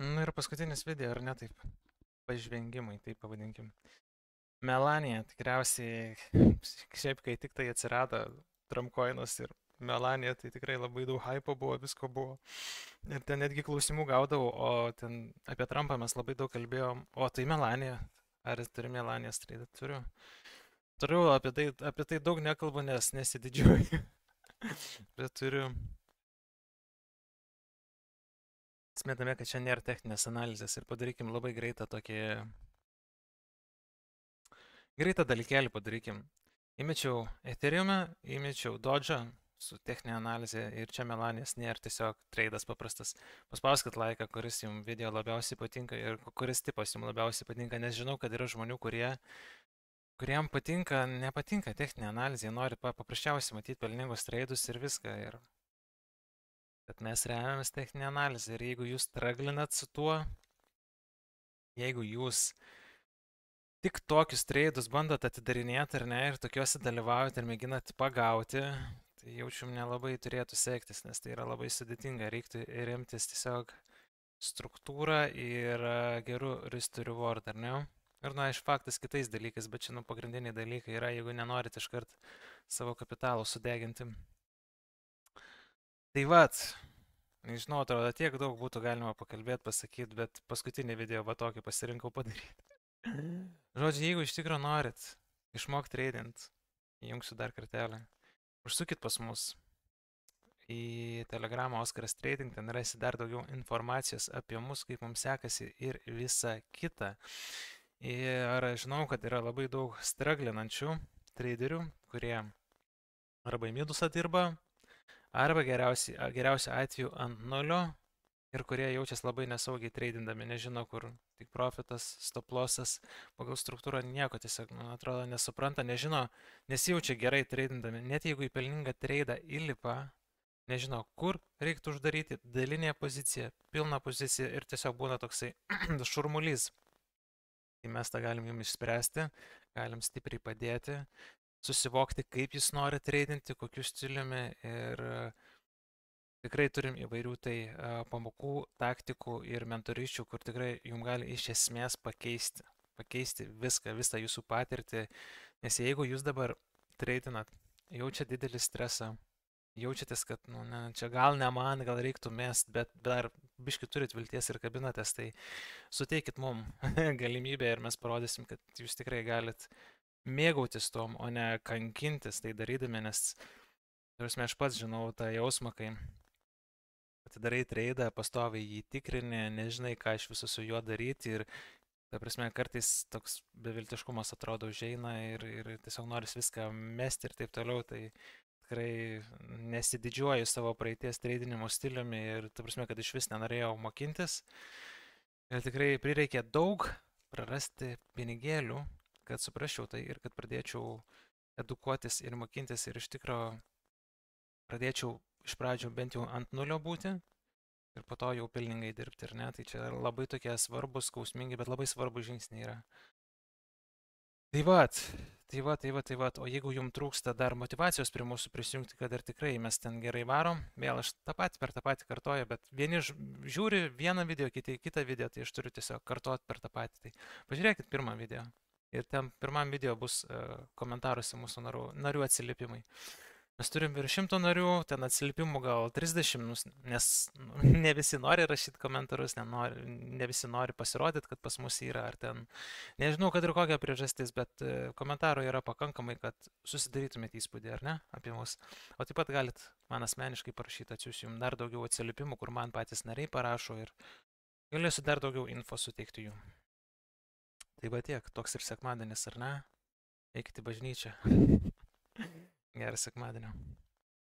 Nu ir paskutinis video, ar ne taip? Pažvengimai, taip pavadinkim. Melanija, tikriausiai, šiaip kai tik tai atsirado Trumpcoinas ir Melanija, tai tikrai labai daug hypo buvo, visko buvo. Ir ten netgi klausimų gaudavau, o ten apie Trumpą mes labai daug kalbėjom. O tai Melanija, ar turi Melanijos traidą? Turiu. Turiu, apie tai daug nekalbu, nes nesididžiuoju. Bet turiu. Esmė tame, kad čia nėra techninės analizės ir padarykim labai greitą tokį... Greitą dalykėlį padarykim. Įmečiau Ethereum'ą, įmečiau Dodge'ą su techninė analizė ir čia Melanijos nėra tiesiog tradas paprastas. Paspauskit laiką, kuris jums video labiausiai patinka ir kuris tipas jums labiausiai patinka, nes žinau, kad yra žmonių, kuriem nepatinka techninė analizė, jie nori paprasčiausiai matyti pelningus tradus ir viską. Bet mes remiamės techninę analizę ir jeigu jūs straglinat su tuo, jeigu jūs tik tokius tradus bandot atidarinėti ar ne ir tokiuose dalyvaujate ir mėginat pagauti, tai jaučiu nelabai turėtų sektis, nes tai yra labai sudėtinga, reiktų remtis tiesiog struktūrą ir gerų risk to reward, ar ne? Ir iš faktas kitais dalykais, bet čia pagrindiniai dalykai yra, jeigu nenorit iškart savo kapitalų sudeginti. Tai vat, nežinau, atrodo, tiek daug būtų galima pakalbėti, pasakyti, bet paskutinį video va tokį pasirinkau padaryti. Žodžiu, jeigu iš tikrųjų norit išmokti tradint, įjungsiu dar kartelį, užsukit pas mus į Telegramą Oskaras Trading, ten rasi dar daugiau informacijos apie mus, kaip mums sekasi ir visa kita. Ir žinau, kad yra labai daug straglinančių traderių, kurie arba į minusą dirba, arba geriausiu atveju ant nulio ir kurie jaučiasi labai nesaugiai tradindami, nežino kur, tik profitas, stop lossas, pagal struktūrą nieko tiesiog, man atrodo, nesupranta, nežino, nesijaučia gerai tradindami, net jeigu į pelningą tradą įlipa, nežino, kur reiktų uždaryti, dalinė pozicija, pilna pozicija ir tiesiog būna toksai šurmulys. Tai mes tą galim jums išspręsti, galim stipriai padėti, susivokti, kaip jis nori tradinti, kokiu stiliumi ir tikrai turim įvairių tai pamokų, taktikų ir mentoriščių, kur tikrai jums gali iš esmės pakeisti visą jūsų patirtį, nes jeigu jūs dabar tradinat, jaučia didelį stresą, jaučiatės, kad čia gal ne man, gal reiktų mest, bet dar biški turit vilties ir kabinatės, tai suteikit mum galimybę ir mes parodysim, kad jūs tikrai galit mėgautis tom, o ne kankintis tai darydami, nes aš pats žinau tą jausmą, kai atidarai tradą, pastoviai jį tikrini, nežinai, ką iš viso su juo daryti ir, ta prasme, kartais toks beviltiškumas atrodo užeina ir tiesiog noris viską mesti ir taip toliau, tai tikrai nesididžiuoju savo praeities tradinimo stiliumi ir, ta prasme, kad iš vis nenorėjau mokintis. Ir tikrai prireikė daug prarasti pinigėlių, kad suprasčiau tai ir kad pradėčiau edukuotis ir mokintis ir iš tikro pradėčiau iš pradžių bent jau ant nulio būti ir po to jau pelningai dirbti, ar ne? Tai čia labai tokie svarbus, skausmingi, bet labai svarbus žingsniai yra. Tai va, o jeigu jums trūksta dar motivacijos prie mūsų prisijungti, kad ir tikrai mes ten gerai varom, vėl aš per tą patį kartoju, bet vieni žiūri vieną video, kiti kitą video, tai aš turiu tiesiog kartuoti per tą patį. Tai pažiūrėkit pirmą video ir ten pirmam video bus komentaruose mūsų narių atsiliepimai. Mes turim virš 100 narių, ten atsiliepimų gal 30, nes ne visi nori rašyti komentarus, ne visi nori pasirodyti, kad pas mus yra, ar ten, nežinau, kad ir kokia priežastis, bet komentarų yra pakankamai, kad susidarytumėte įspūdį, ar ne, apie mus. O taip pat galit man asmeniškai parašyti, atsiųsiu jums dar daugiau atsiliepimų, kur man patys nariai parašo ir galėsiu dar daugiau info suteikti jų. Tai va tiek, toks ir sekmadienis, ar ne? Eikite į bažnyčią. Gerą sekmadienį.